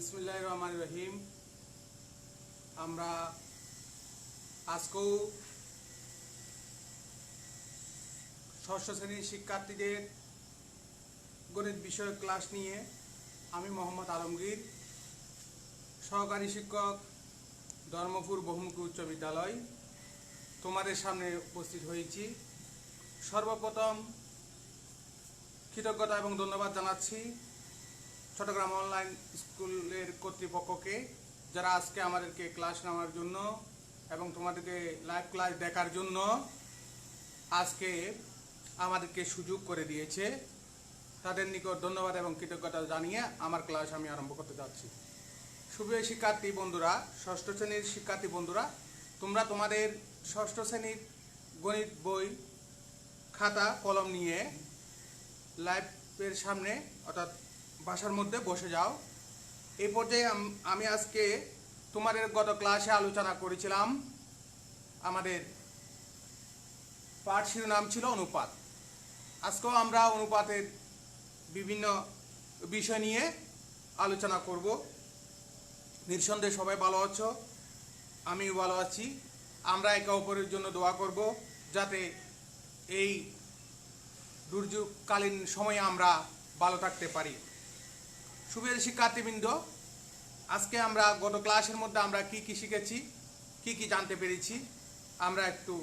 বিসমিল্লাহির রহমানির রহিম। আমরা আজকেও ষষ্ঠ শ্রেণীর শিক্ষার্থীদের গণিত বিষয়ক ক্লাস নিয়ে আমি মোহাম্মদ আলমগীর, সহকারী শিক্ষক, ধর্মপুর বহুমুখী উচ্চ বিদ্যালয়, তোমাদের সামনে উপস্থিত হয়েছি। সর্বপ্রথম কৃতজ্ঞতা এবং ধন্যবাদ জানাচ্ছি চট্টগ্রাম অনলাইন স্কুলের কর্তৃপক্ষকে, যারা আজকে আমাদেরকে ক্লাস নেওয়ার জন্য এবং তোমাদেরকে লাইভ ক্লাস দেখার জন্য আজকে আমাদেরকে সুযোগ করে দিয়েছে। তাদের নিকট ধন্যবাদ এবং কৃতজ্ঞতা জানিয়ে আমার ক্লাস আমি আরম্ভ করতে যাচ্ছি। সুপ্রিয় শিক্ষার্থী বন্ধুরা, ষষ্ঠ শ্রেণীর শিক্ষার্থী বন্ধুরা, তোমরা তোমাদের ষষ্ঠ শ্রেণীর গণিত বই, খাতা, কলম নিয়ে লাইভের সামনে অর্থাৎ বাসার মধ্যে বসে যাও। এই পর্যায়ে আমি আজকে তোমাদের গত ক্লাসে আলোচনা করেছিলাম, আমাদের পাঠ শিরোনাম ছিল অনুপাত। আজকেও আমরা অনুপাতের বিভিন্ন বিষয় নিয়ে আলোচনা করব। নিঃসন্দেহে সবাই ভালো আছো, আমিও ভালো আছি। আমরা একে অপরের জন্য দোয়া করব যাতে এই দুর্যোগকালীন সময়ে আমরা ভালো থাকতে পারি। সুপ্রিয় শিক্ষার্থীবৃন্দ, আজকে আমরা গত ক্লাসের মধ্যে আমরা কি কি শিখেছি, কি কি জানতে পেরেছি আমরা একটু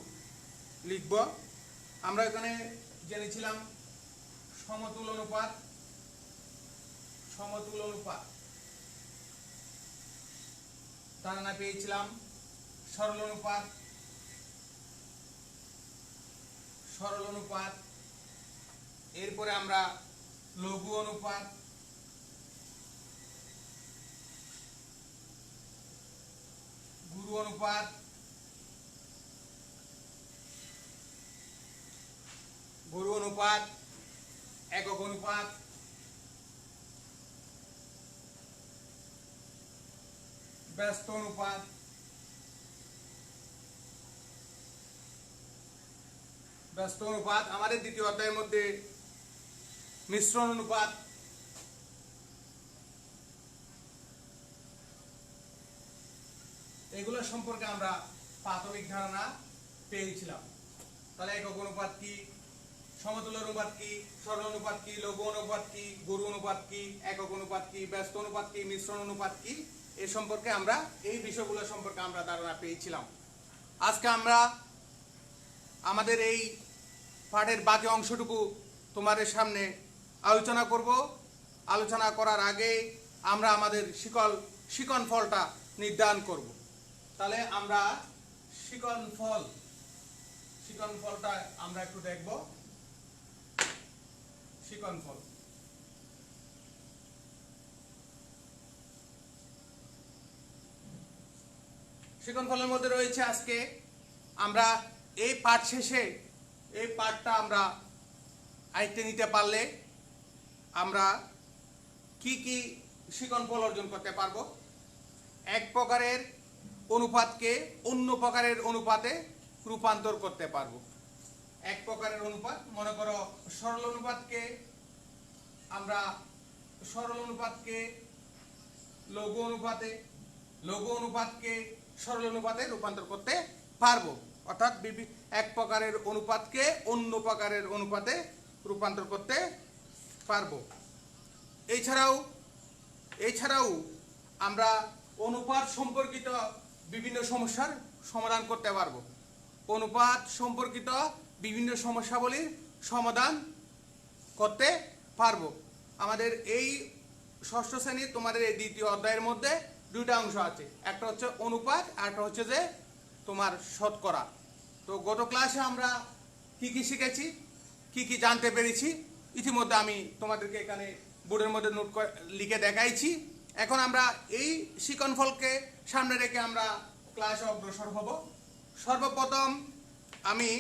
লিখব। আমরা এখানে জেনেছিলাম সমতুল অনুপাত, সমতুল অনুপাত, ধারণা পেয়েছিলাম সরল অনুপাত, সরল অনুপাত, এরপরে আমরা লঘু অনুপাত, গুরু অনুপাত, গুরু অনুপাত, একক অনুপাত, ব্যস্ত অনুপাত, ব্যস্ত অনুপাত। আমাদের দ্বিতীয় অধ্যায়ের মধ্যে মিশ্রণ অনুপাত, এগুলো সম্পর্কে আমরা প্রাথমিক ধারণা পেয়েছিলাম। তাহলে একক অনুপাত কি, সমতুল অনুপাত কি, সরল অনুপাত কি, লঘু অনুপাত কি, গুরু অনুপাত কি, একক অনুপাত কি, ব্যস্ত অনুপাত কি, মিশ্রণ অনুপাত কি, এ সম্পর্কে আমরা এই বিষয়গুলো সম্পর্কে আমরা ধারণা পেয়েছিলাম। আজকে আমরা আমাদের এই পাঠের বাকি অংশটুকু তোমাদের সামনে আলোচনা করব। আলোচনা করার আগে আমরা আমাদের শিকন ফলটা নির্ধারণ করব। তাহলে আমরা শিকন ফলটা আমরা একটু দেখব। শিকন ফল, শিকন ফলের মধ্যে রয়েছে আজকে আমরা এই পাঠ শেষে এই পাঠটা আমরা আয়ত্তে নিতে পারলে আমরা কি কি শিকন ফল অর্জন করতে পারবো। এক প্রকারের অনুপাতকে অন্য প্রকারের অনুপাতে রূপান্তর করতে পারবো। এক প্রকারের অনুপাত, মনে করো সরল অনুপাতকে আমরা সরল অনুপাতকে লঘু অনুপাতে, লঘু অনুপাতকে সরল অনুপাতে রূপান্তর করতে পারবো। অর্থাৎ এক প্রকারের অনুপাতকে অন্য প্রকারের অনুপাতে রূপান্তর করতে পারবো। এছাড়াও আমরা অনুপাত সম্পর্কিত বিভিন্ন সমস্যার সমাধান করতে পারবো। অনুপাত সম্পর্কিত বিভিন্ন সমস্যাবলীর সমাধান করতে পারবো। আমাদের এই ষষ্ঠ শ্রেণীর তোমাদের এই দ্বিতীয় অধ্যায়ের মধ্যে দুইটা অংশ আছে, একটা হচ্ছে অনুপাত আর একটা হচ্ছে যে তোমার শতকরা। তো গত ক্লাসে আমরা কি কি শিখেছি, কি কি জানতে পেরেছি ইতিমধ্যে আমি তোমাদেরকে এখানে বোর্ডের মধ্যে নোট করে লিখে দেখাইছি। এখন আমরা এই শিকন ফলকে সামনে রেখে আমরা ক্লাসে অগ্রসর হব। সর্বপ্রথম আমি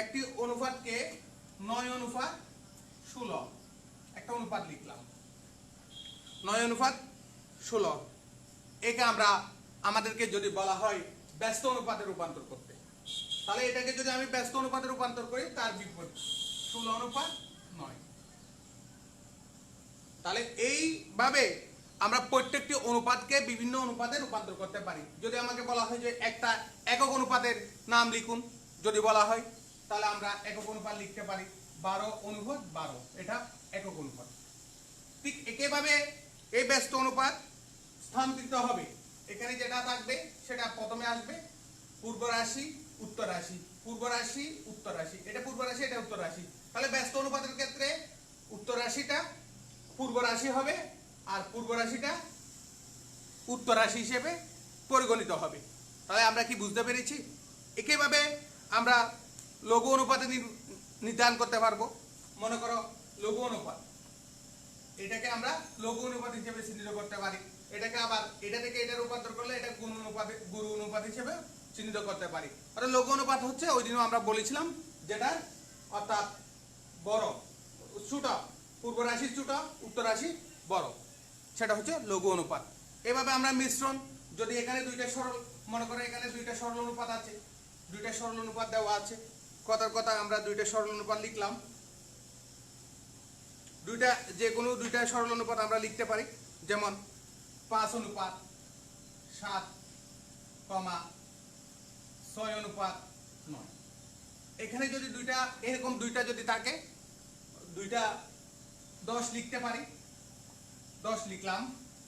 একটি অনুপাতকে 9:16 একটা অনুপাত লিখলাম, 9:16। একে আমাদেরকে যদি বলা হয় ব্যস্ত অনুপাতে রূপান্তর করতে, তাহলে এটাকে যদি আমি ব্যস্ত অনুপাতে রূপান্তর করি তার বিপরীত 16:9। তাহলে এইভাবে আমরা প্রত্যেকটি অনুপাতকে বিভিন্ন অনুপাতে রূপান্তর করতে পারি। যদি আমাকে বলা হয় যে একটা একক অনুপাতের নাম লিখুন, যদি বলা হয় তাহলে আমরা একক অনুপাত লিখতে পারি 12:12, এটা একক অনুপাত। ঠিক একইভাবে এই ব্যস্ত অনুপাত স্থানান্তরিত হবে। এখানে যেটা থাকবে সেটা প্রথমে আসবে পূর্ব রাশি উত্তর রাশি, পূর্ব রাশি উত্তর রাশি, এটা পূর্ব রাশি এটা উত্তর রাশি। তাহলে ব্যস্ত অনুপাতের ক্ষেত্রে উত্তর রাশিটা পূর্ব রাশি হবে আর পূর্ব রাশিটা উত্তর রাশি হিসেবে পরিগণিত হবে। তাহলে আমরা কি বুঝতে পেরেছি? একইভাবে আমরা লঘু অনুপাতে নির্ধারণ করতে পারবো। মনে করো লঘু অনুপাত, এটাকে আমরা লঘু অনুপাত হিসেবে চিহ্নিত করতে পারি। এটাকে আবার এটা থেকে এটা রূপান্তর করলে এটা গুরু অনুপাত হিসেবে চিহ্নিত করতে পারি। আর লঘু অনুপাত হচ্ছে ওই দিনও আমরা বলেছিলাম যেটা অর্থাৎ বড় ছোট, পূর্ব রাশি ছোট উত্তর রাশি বড়, সেটা হচ্ছে লঘু অনুপাত। এভাবে আমরা মিশ্রণ, যদি এখানে দুইটা সরল, মনে করো এখানে দুইটা সরল অনুপাত আছে, দুইটা সরল অনুপাত দেওয়া আছে, কথার কথা আমরা দুইটা সরল অনুপাত লিখলাম। দুইটা যে কোনো দুইটা সরল অনুপাত আমরা লিখতে পারি, যেমন 5:7,6:9। এখানে যদি দুইটা এরকম দুইটা যদি থাকে, দুইটা 10 লিখতে পারি, 10 লিখলাম।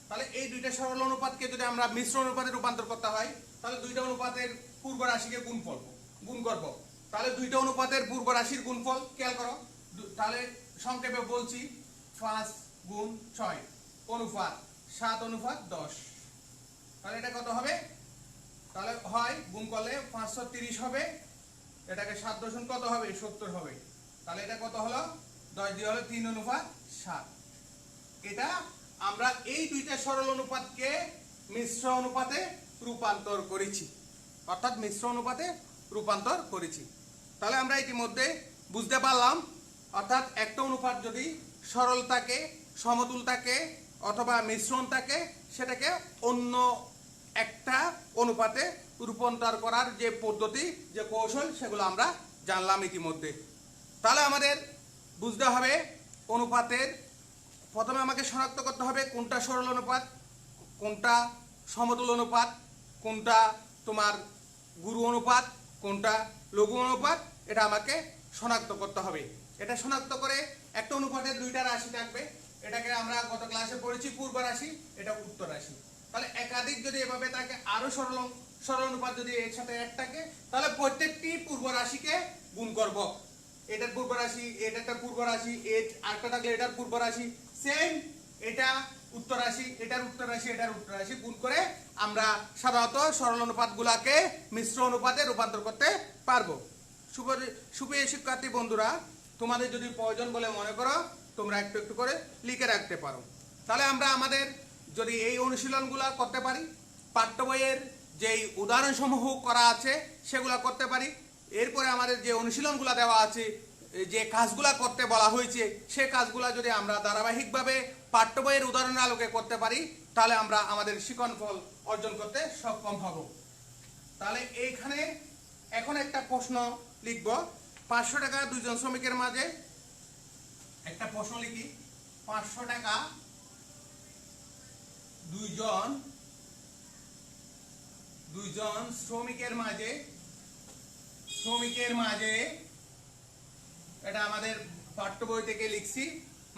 তাহলে এই দুইটা সরল অনুপাতকে যদি আমরা মিশ্র অনুপাতে রূপান্তর করতে হয়, তাহলে দুইটা অনুপাতের পূর্ব রাশিকে গুণ করব। তাহলে দুইটা অনুপাতের পূর্ব রাশির গুণফল খেয়াল করো। তাহলে সংক্ষেপে বলছি 5:6 অনুপাত 7:10। তাহলে এটা কত হবে? তাহলে হয় গুণ করলে 530 হবে, এটাকে 7 দশমিক কত হবে? 70 হবে। তাহলে এটা কত হলো? 10 দিয়ে হলো 3:7। এটা আমরা এই দুইটা সরল অনুপাতকে মিশ্র অনুপাতে রূপান্তর করেছি, অর্থাৎ মিশ্র অনুপাতে রূপান্তর করেছি। তাহলে আমরা ইতিমধ্যে বুঝতে পারলাম, অর্থাৎ একটা অনুপাত যদি সরল থাকে, সমতুল থাকে অথবা মিশ্রণ থাকে, সেটাকে অন্য একটা অনুপাতে রূপান্তর করার যে পদ্ধতি, যে কৌশল, সেগুলো আমরা জানলাম ইতিমধ্যে। তাহলে আমাদের বুঝতে হবে অনুপাতের প্রথমে আমাকে শনাক্ত করতে হবে কোনটা সরল অনুপাত, কোনটা সমতুল অনুপাত, কোনটা তোমার গুরু অনুপাত, কোনটা লঘু অনুপাত, এটা আমাকে শনাক্ত করতে হবে। এটা শনাক্ত করে একটা অনুপাতের দুইটা রাশি থাকবে, এটাকে আমরা গত ক্লাসে পড়েছি পূর্ব রাশি, এটা উত্তর রাশি। তাহলে একাধিক যদি এভাবে থাকে, আরো সরল অনুপাত যদি এর সাথে এক থাকে, তাহলে প্রত্যেকটি পূর্ব রাশিকে গুণ করব। এটার পূর্ব রাশি, এটার পূর্ব রাশি, আরেকটা থাকলে এটার পূর্ব রাশি, সেম এটা উত্তর রাশি, এটার উত্তর রাশি, এটার উত্তর রাশি গুণ করে আমরা সাধারণত সরল অনুপাতগুলোকে মিশ্র অনুপাতে রূপান্তর করতে পারবো। সুপ্রিয় শিক্ষার্থী বন্ধুরা, তোমাদের যদি প্রয়োজন বলে মনে করো, তোমরা একটু একটু করে লিখে রাখতে পারো। তাহলে আমরা আমাদের যদি এই অনুশীলনগুলো করতে পারি, পাঠ্য বইয়ের যেই উদাহরণসমূহ করা আছে সেগুলো করতে পারি, এরপরে আমাদের যে অনুশীলনগুলো দেওয়া আছে, যে কাজগুলো করতে বলা হয়েছে, সেই কাজগুলো যদি আমরা ধারাবাহিকভাবে পাঠ্য বইয়ের উদাহরণের আলোকে করতে পারি, তাহলে আমরা আমাদের শিখন ফল অর্জন করতে সক্ষম হব। তাহলে এইখানে এখন একটা প্রশ্ন লিখব। 500 টাকা দুইজন শ্রমিকের মাঝে, একটা প্রশ্ন লিখি। 500 টাকা দুইজন শ্রমিকের মাঝে, এটা আমাদের পাঠ্য বই থেকে লিখছি,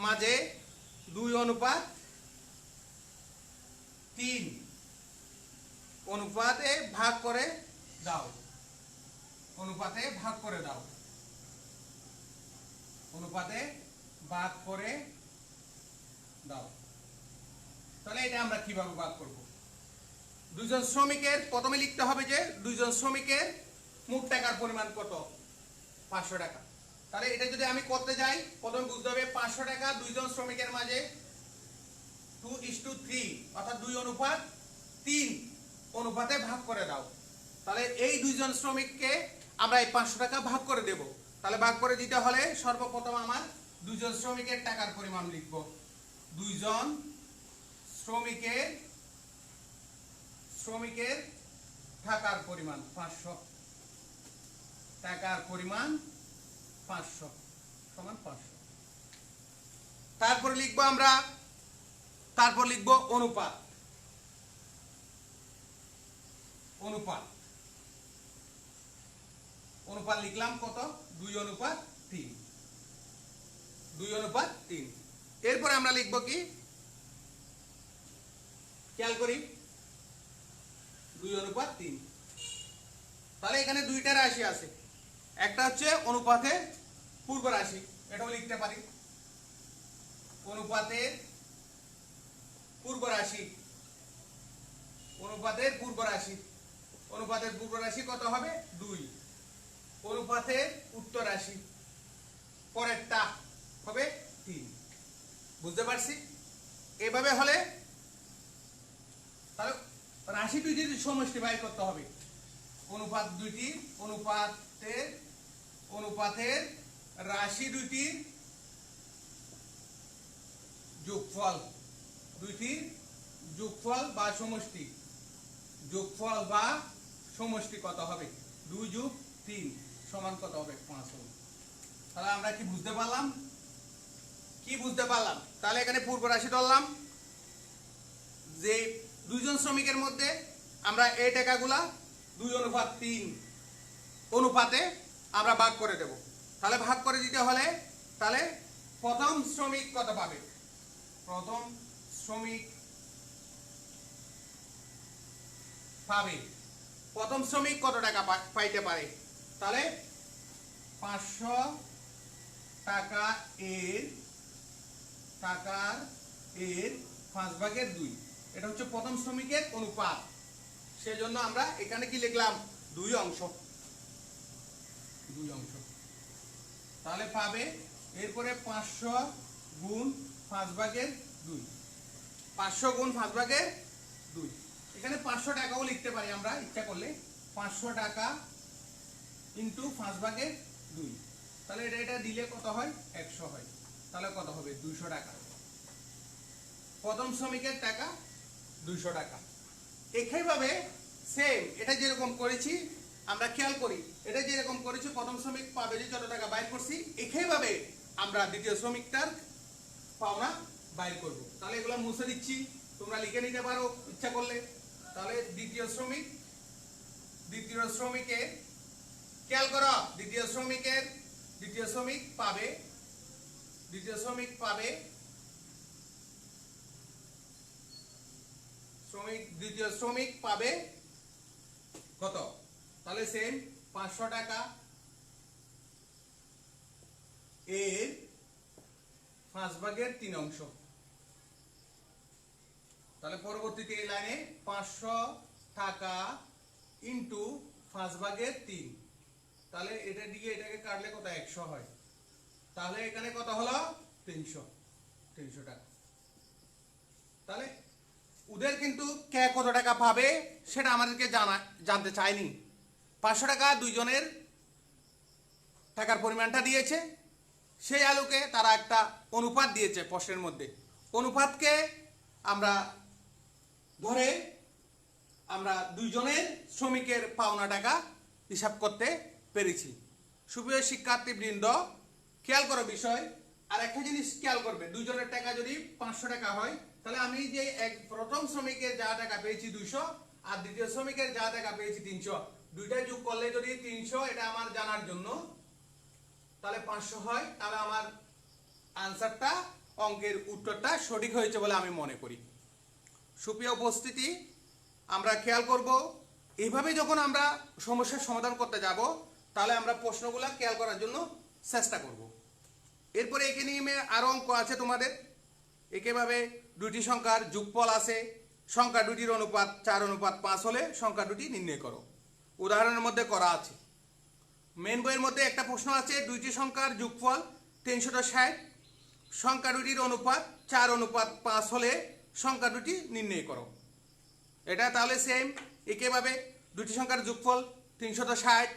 মাঝে 2:3 অনুপাতে ভাগ করে দাও। অনুপাতে ভাগ করে দাও। তাহলে এটা আমরা কিভাবে ভাগ করব? দুইজন শ্রমিকের প্রথমে লিখতে হবে যে দুইজন শ্রমিকের মোট টাকার পরিমাণ কত? 500 টাকা। তাহলে এটা যদি আমি করতে যাই, প্রথমে বুঝতে হবে 500 টাকা দুইজন শ্রমিকের মাঝে 2:3 অর্থাৎ 2:3 অনুপাতে ভাগ করে দাও। তাহলে এই দুইজন শ্রমিককে আমরা এই 500 টাকা ভাগ করে দেব। তাহলে ভাগ করে দিতে হলে সর্বপ্রথম আমার দুইজন শ্রমিকের টাকার পরিমাণ লিখব। দুইজন শ্রমিকের টাকার পরিমাণ 500, টাকার পরিমাণ 500 সমান 500। তারপরে লিখবো আমরা তারপর লিখব অনুপাত। অনুপাত অনুপাত লিখলাম কত? 2:3। 2:3। এরপরে আমরা লিখব কি, খেয়াল করি, 2:3। তাহলে এখানে দুইটা রাশি আছে, একটা হচ্ছে অনুপাতের পূর্ব রাশি, এটাও লিখতে পারি, অনুপাতের পূর্ব রাশি। অনুপাতের পূর্ব রাশি, অনুপাতের পূর্ব রাশি কত হবে? 2। অনুপাতের উত্তর রাশি পরেরটা হবে 3। বুঝতে পারছি? এভাবে হলে তাহলে রাশি দুইটির সমষ্টি বাইর করতে হবে। অনুপাত দুইটি, অনুপাতের রাশি দুইটির যোগফল, দুইটির যোগফল বা সমষ্টি, যোগফল বা সমষ্টি কত হবে? 2 + 3 সমান কত হবে? 5 হবে। তাহলে আমরা কি বুঝতে পারলাম? তাহলে এখানে পূর্ব রাশি ধরলাম যে দুইজন শ্রমিকের মধ্যে আমরা এই টাকাগুলা 2:3 অনুপাতে আমরা ভাগ করে দেব। তাহলে ভাগ করে দিতে হলে তাহলে প্রথম শ্রমিক কত পাবে? প্রথম শ্রমিক কত টাকা পাইতে পারে? তাহলে 500 টাকা এর 5/2। এটা হচ্ছে প্রথম শ্রমিকের অনুপাত। সেজন্য আমরা এখানে কি লিখলাম? 2 অংশ। তাহলে পাবে এরপরে 500 গুণ 5/2। 500 গুণ 5/2। এখানে 500 টাকাও লিখতে পারি আমরা ইচ্ছা করলে। 500 টাকা ইন্টু 5/2। তাহলে এটা দিলে কত হয়? 100 হয়। তাহলে কত হবে? 200 টাকা। প্রথম শ্রমিকের টাকা 200 টাকা। একইভাবে সেম এটা যেরকম করেছি আমরা খেয়াল করি, এটা যেরকম করেছি প্রথম শ্রমিক পাবে যে যত টাকা বাইর করছি, একইভাবে আমরা দ্বিতীয় শ্রমিকটার পাওনা বাইর করব। তাহলে এগুলো মুছে দিচ্ছি, তোমরা লিখে নিতে পারো ইচ্ছা করলে। তাহলে দ্বিতীয় শ্রমিকের খেয়াল করো, দ্বিতীয় শ্রমিক পাবে কত? তাহলে সেম 500 টাকা এর 5/3 অংশ। তাহলে পরবর্তীতে এই লাইনে 500 টাকা ইন্টু 5/3। তাহলে এটা দিয়ে এটাকে কাটলে কত? 100 হয়। তাহলে এখানে কত হলো? 300 টাকা। তাহলে ওদের কিন্তু কে কত টাকা পাবে সেটা আমাদেরকে জানতে চাইনি। 500 টাকা দুইজনের টাকার পরিমাণটা দিয়েছে, সেই আলোকে তারা একটা অনুপাত দিয়েছে প্রশ্নের মধ্যে। অনুপাতকে আমরা ধরে আমরা দুইজনের শ্রমিকের পাওনা টাকা হিসাব করতে পেরেছি। সুপ্রিয় শিক্ষার্থীবৃন্দ, খেয়াল করো বিষয়। আর একটা জিনিস খেয়াল করবে, দুইজনের টাকা যদি 500 টাকা হয়, তাহলে আমি যে প্রথম শ্রমিকের যা টাকা পেয়েছি 200 আর দ্বিতীয় শ্রমিকের যা টাকা পেয়েছি 300, দুইটা যোগ করলে যদি 300 এটা আমার জানার জন্য তাহলে 500 হয়, তাহলে আমার আনসারটা, অঙ্কের উত্তরটা সঠিক হয়েছে বলে আমি মনে করি। সুপ্রিয় উপস্থিতি, আমরা খেয়াল করব এইভাবে যখন আমরা সমস্যার সমাধান করতে যাব তাহলে আমরা প্রশ্নগুলো খেয়াল করার জন্য চেষ্টা করব। এরপরে একে নিয়ে আরো অঙ্ক আছে তোমাদের। একইভাবে দুটি সংখ্যার যোগফল আছে, সংখ্যা দুটির অনুপাত 4:5 হলে সংখ্যা দুটি নির্ণয় করো। উদাহরণের মধ্যে করা আছে। মেন বইয়ের মধ্যে একটা প্রশ্ন আছে, দুইটি সংখ্যার যোগফল 360, সংখ্যা দুটির অনুপাত 4:5 হলে সংখ্যা দুটি নির্ণয় করো। এটা তাহলে সেম। একইভাবে দুটি সংখ্যার যোগফল 360,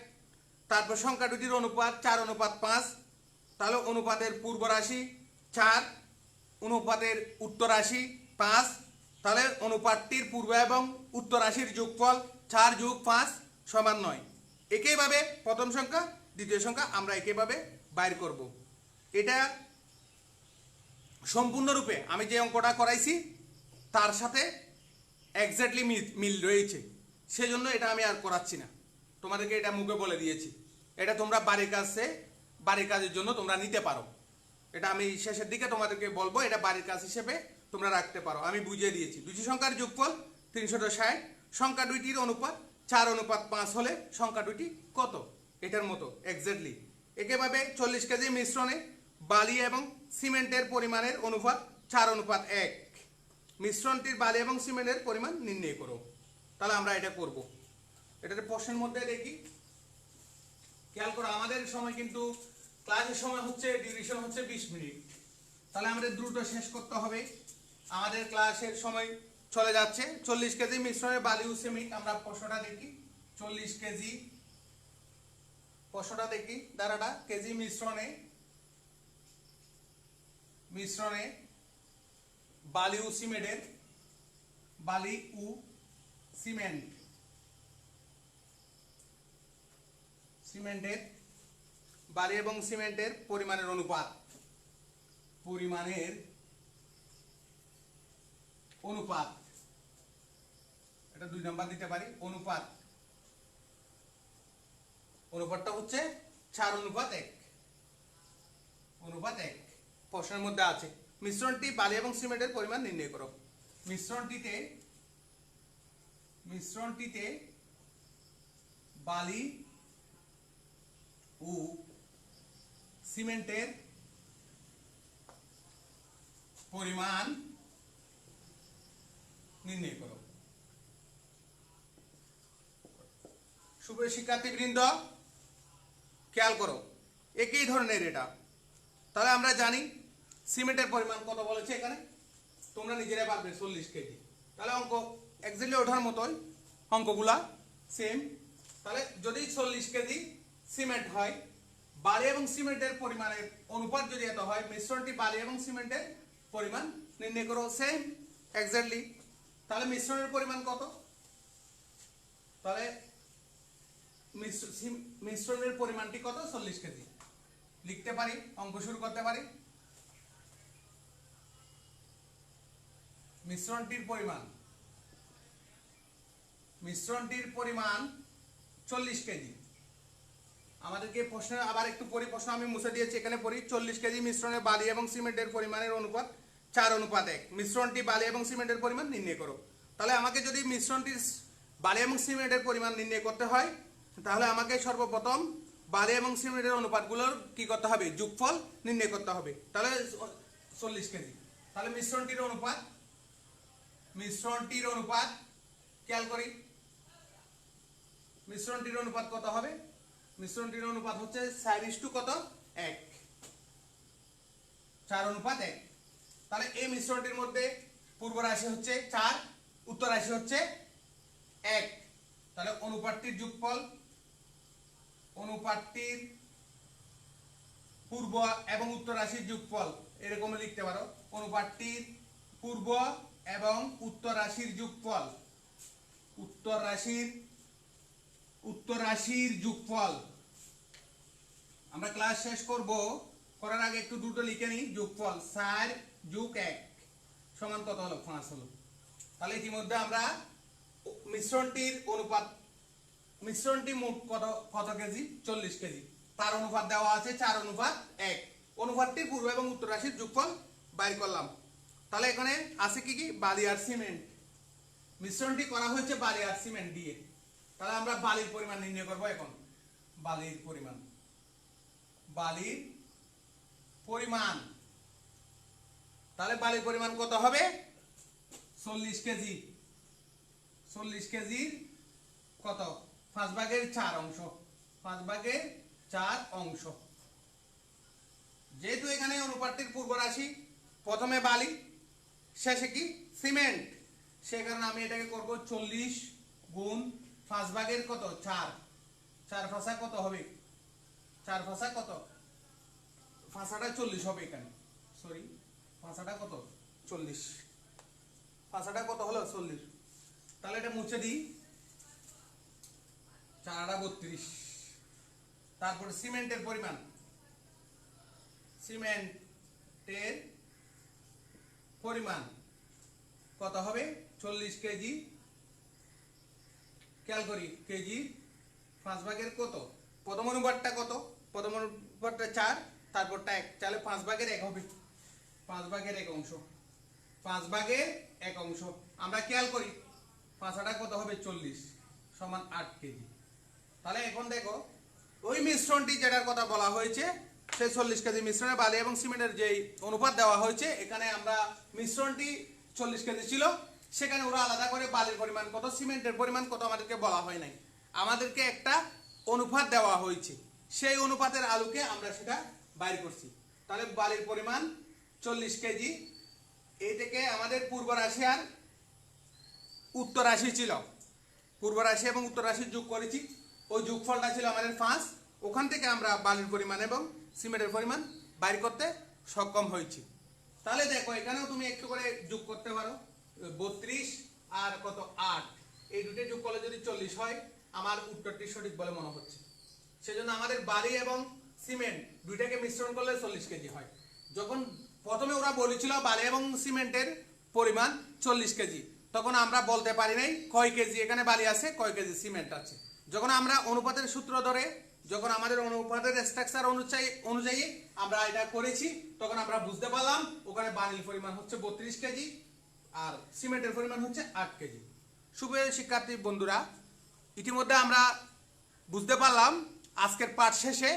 তারপর সংখ্যা দুটির অনুপাত 4:5, তাহলে অনুপাতের পূর্ব রাশি 4, অনুপাতের উত্তর রাশি 5, তাহলে অনুপাতটির পূর্ব এবং উত্তর রাশির যোগফল 4 + 5 = 9। একইভাবে প্রথম সংখ্যা দ্বিতীয় সংখ্যা আমরা একইভাবে বাইর করব। এটা সম্পূর্ণরূপে আমি যে অঙ্কটা করাইছি তার সাথে এক্স্যাক্টলি মিল রয়েছে, সেজন্য এটা আমি আর করাচ্ছি না, তোমাদেরকে এটা মুখে বলে দিয়েছি। এটা তোমরা বাড়ির কাজের জন্য তোমরা নিতে পারো। এটা আমি শেষের দিকে তোমাদেরকে বলবো, এটা বাড়ির কাজ হিসেবে তোমরা রাখতে পারো। আমি বুঝিয়ে দিয়েছি। দুটি সংখ্যার যোগফল 360, সংখ্যা দুইটির অনুপাত 4:5 হলে সংখ্যা দুইটি কত, এটার মতো এক্স্যাক্টলি। একইভাবে 40 কেজি মিশ্রণে বালি এবং সিমেন্টের পরিমাণের অনুপাত 4:1। মিশ্রণটির বালি এবং সিমেন্টের পরিমাণ নির্ণয় করো। তাহলে আমরা এটা করব। এটাতে প্রশ্নের মধ্যে দেখি, খেয়াল করো, আমাদের সময় কিন্তু ক্লাসের সময় হচ্ছে, ডিউরেশন হচ্ছে 20 মিনিট। তাহলে আমাদের দ্রুত শেষ করতে হবে, আমাদের ক্লাসের সময় চলে যাচ্ছে। 40 কেজি মিশ্রণে বালি ও সিমেন্ট, আমরা প্রশ্নটা দেখি। 40 কেজি, প্রশ্নটা দেখি দাঁড়াটা, কেজি মিশ্রণে বালি ও সিমেন্টের, বালি ও বালি এবং সিমেন্টের পরিমাণের অনুপাত, এটা 2 নাম্বার দিতে পারি। অনুপাতটা হচ্ছে 4:1। প্রশ্নের মধ্যে আছে মিশ্রণটি বালি এবং সিমেন্টের পরিমাণ নির্ণয় করো। মিশ্রণটিতে বালি ও সিমেন্টের পরিমাণ নির্ণয় করো। সুপ্রিয় শিক্ষার্থীবৃন্দ, খেয়াল করো, একই ধরনের এটা। তাহলে আমরা জানি সিমেন্টের পরিমাণ কত বলেছে এখানে, তোমরা নিজেরাই পারবে 40 কেজি। তাহলে অঙ্ক এক্স্যাক্টলি ওঠার মতোই, অঙ্কগুলা সেম। তাহলে যদি 40 কেজি সিমেন্ট হয়, বালি এবং সিমেন্টের পরিমাণের অনুপাত যদি এত হয়, মিশ্রণটি বালি এবং সিমেন্টের পরিমাণ নির্ণয় করো। Same exactly. তাহলে মিশ্রণের পরিমাণ কত? তাহলে মিশ্রণের পরিমাণটি কত? 40 কেজি। লিখতে পারি, অঙ্ক শুরু করতে পারি। মিশ্রণটির পরিমাণ 40 কেজি। আমাদেরকে প্রশ্ন আবার একটু পড়ি, প্রশ্ন আমি মুছে দিয়েছি, এখানে পড়ি। 40 কেজি মিশ্রণে বালি এবং সিমেন্টের পরিমাণের অনুপাত 4:1। মিশ্রণটি বালি এবং সিমেন্টের পরিমাণ নির্ণয় করো। তাহলে আমাকে যদি মিশ্রণটি বালি এবং সিমেন্টের পরিমাণ নির্ণয় করতে হয়, তাহলে আমাকে সর্বপ্রথম বালি এবং সিমেন্টের অনুপাতগুলোর কি করতে হবে? যোগফল নির্ণয় করতে হবে। তাহলে 40 কেজি। তাহলে মিশ্রণটির অনুপাত খেয়াল করি, মিশ্রণটির অনুপাত কত হবে? মিশ্রণটির অনুপাত হচ্ছে 4 কত? 1, 4:1। তাহলে এই মিশ্রণটির মধ্যে পূর্ব রাশি হচ্ছে 4, উত্তর রাশি হচ্ছে 1। তাহলে অনুপাতটির যোগফল, অনুপাতটির পূর্ব এবং উত্তর রাশির যোগফল এরকম লিখতে পারো। অনুপাতটির পূর্ব এবং উত্তর রাশির যোগফল, উত্তর রাশির যোগফল। আমরা ক্লাস শেষ করার আগে একটু দ্রুত লিখে নিই। যোগফল 4 + 1 সমান কত হলো? 5 হলো। তাহলে ইতিমধ্যে আমরা মিশ্রণটি মোট কত কেজি? 40 কেজি। তার অনুপাত দেওয়া আছে 4:1। অনুপাতটির পূর্ব এবং উত্তর রাশির যোগফল বাইর করলাম। তাহলে এখানে আছে কি কি? বালি আর সিমেন্ট। মিশ্রণটি করা হয়েছে বালি আর সিমেন্ট দিয়ে। তাহলে আমরা বালির পরিমাণ নির্ণয় করব। এখন বালির পরিমাণ, তাহলে বালির পরিমাণ কত হবে? 40 কেজি। 40 কেজির কত? 5/4 অংশ। 5/4 অংশ। যেহেতু এখানে অনুপাতটির পূর্ব রাশি প্রথমে বালি, শেষে কি? সিমেন্ট, সেই কারণে আমি এটাকে করব 40 গুণ 5/4 কত? 4। 4 ভাষা কত হবে? 4 ভাষা কত? ভাষাটা 40 হবে এখানে। সরি, ভাষাটা কত? 40। ভাষাটা কত হলো? 40। তাহলে এটা মুছে দিই। 4 32। তারপরে সিমেন্টের পরিমাণ, কত হবে 40 কেজি। খেয়াল করি কেজি 5 ভাগের কত, প্রথম অনুপাতটা কত, প্রথম অনুপাতটা 4, তারপরটা 1, তাহলে 5 ভাগের 1 হবে, 5 ভাগের 1 অংশ, 5 ভাগের 1 অংশ। আমরা খেয়াল করি 5টা কত হবে 40 সমান 8 কেজি। তাহলে এখন দেখো ওই মিশ্রণটি যেটার কথা বলা হয়েছে সেই 40 কেজি মিশ্রণে বালি এবং সিমেন্টের যেই অনুপাত দেওয়া হয়েছে, এখানে আমরা মিশ্রণটি 40 কেজি ছিল, সেখানে ওরা আলাদা করে বালির পরিমাণ কত, সিমেন্টের পরিমাণ কত আমাদেরকে বলা হয় নাই, আমাদেরকে একটা অনুপাত দেওয়া হয়েছে, সেই অনুপাতের আলোকে আমরা সেটা বাইর করছি। তাহলে বালির পরিমাণ 40 কেজি, এই থেকে আমাদের পূর্ব রাশি আর উত্তর রাশি ছিল, পূর্ব রাশি এবং উত্তর রাশি যোগ করেছি, ওই যোগফলটা ছিল আমাদের 5, ওখান থেকে আমরা বালির পরিমাণ এবং সিমেন্টের পরিমাণ বাইর করতে সক্ষম হয়েছি। তাহলে দেখো এখানেও তুমি একটু করে যোগ করতে পারো, 32 আর কত 8, এই দুটো যোগ করলে যদি 40 হয়, আমার উত্তরটি সঠিক বলে মনে হচ্ছে। সেজন্য আমাদের বালি এবং সিমেন্ট দুইটাকে মিশ্রণ করলে 40 কেজি হয়। যখন প্রথমে ওরা বলেছিল বালি এবং সিমেন্টের পরিমাণ 40 কেজি, তখন আমরা বলতে পারি নাই কয় কেজি এখানে বালি আছে, কয় কেজি সিমেন্ট আছে। যখন আমরা অনুপাতের সূত্র ধরে, যখন আমাদের অনুপাতের স্ট্রাকচার অনুযায়ী আমরা এটা করেছি, তখন আমরা বুঝতে পারলাম ওখানে বালির পরিমাণ হচ্ছে 32 কেজি আর সিমেন্টের পরিমাণ হচ্ছে 8 কেজি। সুপ্রিয় শিক্ষার্থী বন্ধুরা, ইতিমধ্যে আমরা বুঝতে পারলাম আজকের পাঠ শেষে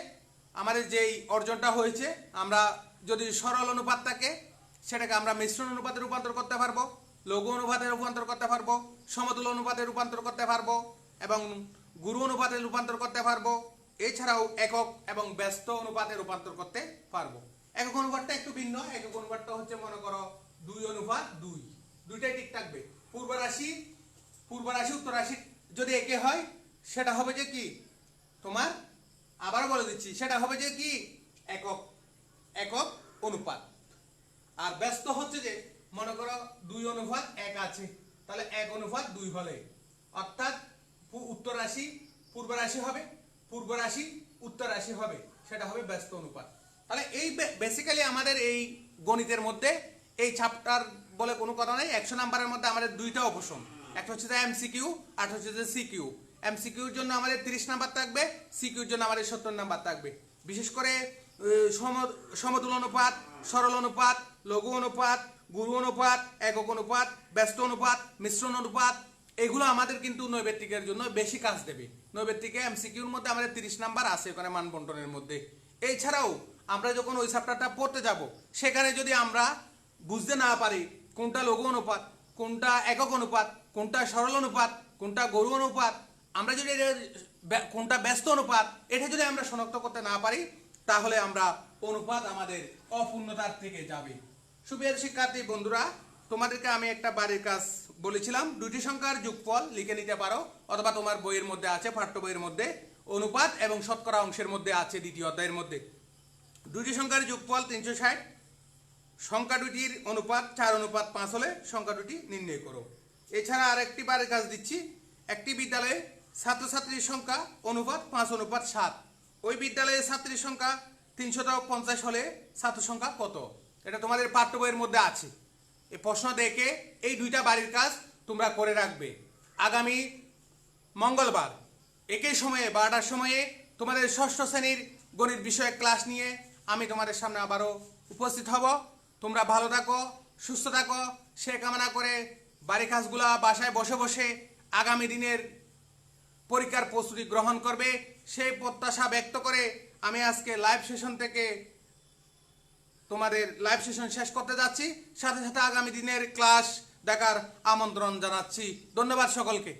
আমাদের যেই অর্জনটা হয়েছে, আমরা যদি সরল অনুপাত থাকে সেটাকে আমরা মিশ্রণ অনুপাতে রূপান্তর করতে পারবো, লঘু অনুপাতে রূপান্তর করতে পারবো, সমতুল অনুপাতে রূপান্তর করতে পারবো এবং গুরু অনুপাতে রূপান্তর করতে পারবো। এছাড়াও একক এবং ব্যস্ত অনুপাতে রূপান্তর করতে পারবো। একক অনুপাতটা একটু ভিন্ন, একক অনুপাতটা হচ্ছে মনে করো 2:2, দুইটাই ঠিক থাকবে। পূর্ব রাশি উত্তর রাশি যদি একে হয়, সেটা হবে যে কি তোমার, আবারও বলে দিচ্ছি, সেটা হবে যে কি একক অনুপাত। আর ব্যস্ত হচ্ছে যে মনে করো 2:1 আছে, তাহলে 1:2 হলে, অর্থাৎ উত্তর রাশি পূর্ব রাশি হবে, পূর্ব রাশি উত্তর রাশি হবে, সেটা হবে ব্যস্ত অনুপাত। তাহলে এই বেসিক্যালি আমাদের এই গণিতের মধ্যে এই চ্যাপ্টার বলে কোনো কথা নাই। 100 নাম্বারের মধ্যে আমাদের দুইটা অপশন, একটা হচ্ছে এমসিকিউ আর হচ্ছে সিকিউ। এমসিকিউর জন্য আমাদের 30 নাম্বার থাকবে, সিকিউর জন্য আমাদের 70 নাম্বার থাকবে। বিশেষ করে সমতুল অনুপাত, সরল অনুপাত, লঘু অনুপাত, গুরু অনুপাত, একক অনুপাত, ব্যস্ত অনুপাত, মিশ্রণ অনুপাত, এগুলো আমাদের কিন্তু নৈবেত্তিকের জন্য বেশি কাজ দেবে। নৈবেত্তিকে এমসিকিউর মধ্যে আমাদের 30 নাম্বার আছে ওখানে মান বন্টনের মধ্যে। এছাড়াও আমরা যখন ওই চ্যাপ্টারটা পড়তে যাব, সেখানে যদি আমরা বুঝতে না পারি কোনটা লঘু অনুপাত, কোনটা একক অনুপাত, কোনটা সরল অনুপাত, কোনটা গুরু অনুপাত, আমরা যদি কোনটা ব্যস্ত অনুপাত, এটা যদি আমরা শনাক্ত করতে না পারি, তাহলে আমরা অনুপাত আমাদের অপূর্ণতার থেকে যাবে। সুপ্রিয় শিক্ষার্থী বন্ধুরা, তোমাদেরকে আমি একটা বাড়ির কাজ বলেছিলাম, দুটি সংখ্যার যোগফল লিখে নিতে পারো, অথবা তোমার বইয়ের মধ্যে আছে, পাঠ্য বইয়ের মধ্যে অনুপাত এবং শতকরা অংশের মধ্যে আছে, দ্বিতীয় অধ্যায়ের মধ্যে। দুটি সংখ্যার যোগফল 360, সংখ্যা দুটির অনুপাত 4:5 হলে সংখ্যা দুটি নির্ণয় করো। এছাড়া আরেকটি বাড়ির কাজ দিচ্ছি, একটি বিদ্যালয়ে ছাত্রছাত্রীর সংখ্যা অনুপাত 5:7, ওই বিদ্যালয়ে ছাত্রীর সংখ্যা 350 হলে ছাত্র সংখ্যা কত? এটা তোমাদের পাঠ্য বইয়ের মধ্যে আছে। এই প্রশ্ন দেখে এই দুইটা বাড়ির কাজ তোমরা করে রাখবে। আগামী মঙ্গলবার একই সময়ে 12টার সময়ে তোমাদের ষষ্ঠ শ্রেণীর গণিত বিষয়ক ক্লাস নিয়ে আমি তোমাদের সামনে আবারও উপস্থিত হব। তোমরা ভালো থাকো, সুস্থ থাকো, সে কামনা করে বাড়ির কাজগুলা বাসায় বসে বসে আগামী দিনের পরীক্ষার প্রস্তুতি গ্রহণ করবে, সেই প্রত্যাশা ব্যক্ত করে আমি আজকে লাইভ সেশন থেকে তোমাদের লাইভ সেশন শেষ করতে যাচ্ছি। সাথে সাথে আগামী দিনের ক্লাস দেখার আমন্ত্রণ জানাচ্ছি। ধন্যবাদ সকলকে।